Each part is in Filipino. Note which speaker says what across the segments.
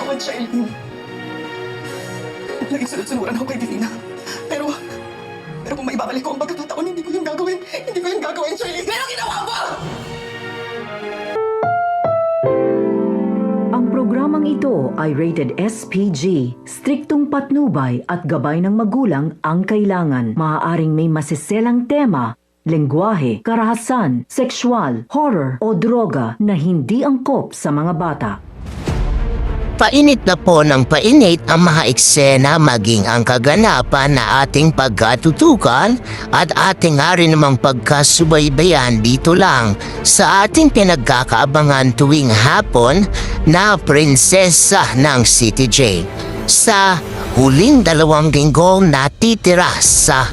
Speaker 1: nagawad siya, Eileen. Naging sunod-sunuran ako kay Divina. Pero kung maibabalik ko ang pagkakataon, hindi ko yung gagawin. Hindi ko yung gagawin, Shirley. Pero ginawa mo!
Speaker 2: Ang programang ito ay rated SPG. Striktong patnubay at gabay ng magulang ang kailangan. Maaaring may masiselang tema, lengguwahe, karahasan, sexual, horror o droga na hindi angkop sa mga bata.
Speaker 3: Painit na po ng painit ang mga eksena maging ang kaganapan na ating pagkatutukan at ating nga rin namang pagkasubaybayan dito lang sa ating pinagkakaabangan tuwing hapon na Prinsesa ng City Jail. Sa huling 2 linggo natitira sa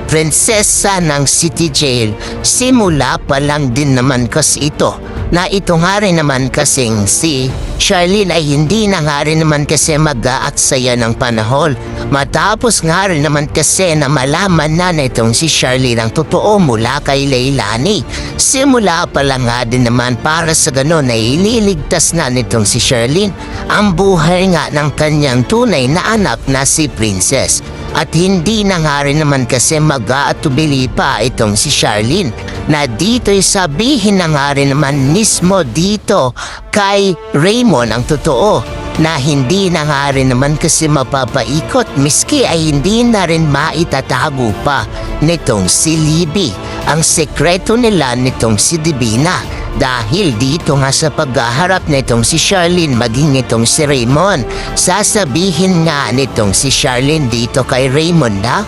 Speaker 3: Prinsesa ng City Jail, simula pa lang din naman kasi ito na ito nga rin naman kasing si Charlene ay hindi na nga rin naman kasi mag-aaksaya ng panahon. Matapos nga rin naman kasi na malaman na itong si Charlene ang totoo mula kay Leilani. Simula pa lang nga din naman para sa ganon ay ililigtas na nitong si Charlene ang buhay nga ng kanyang tunay na anak na si Princess. At hindi na nga rin naman kasi mag-aatubili pa itong si Charlene na dito'y sabihin na nga rin naman mismo dito kay Raymond ang totoo na hindi na nga rin naman kasi mapapaikot miski ay hindi na rin maitatago pa nitong si Libby ang sekreto nila nitong si Divina. Dahil dito nga sa paghaharap nitong si Charlene maging nitong si Raymond, sasabihin nga nitong si Charlene dito kay Raymond na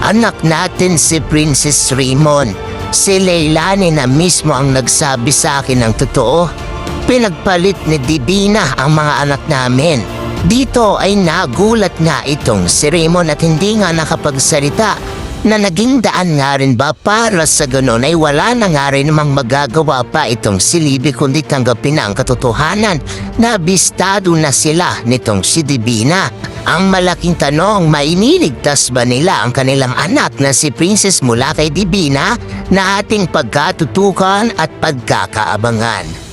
Speaker 3: anak natin si Princess Raymond. Si Leilani na mismo ang nagsabi sa akin ng totoo. Pinagpalit ni Divina ang mga anak namin. Dito ay nagulat nga itong si Raymond at hindi nga nakapagsalita na naging daan nga rin ba para sa ganon ay wala na nga rin namang magagawa pa itong si Libby kundi tanggapin ang katotohanan na bistado na sila nitong si Divina. Ang malaking tanong, mainiligtas ba nila ang kanilang anak na si Princess mula kay Divina na ating pagkatutukan at pagkakaabangan?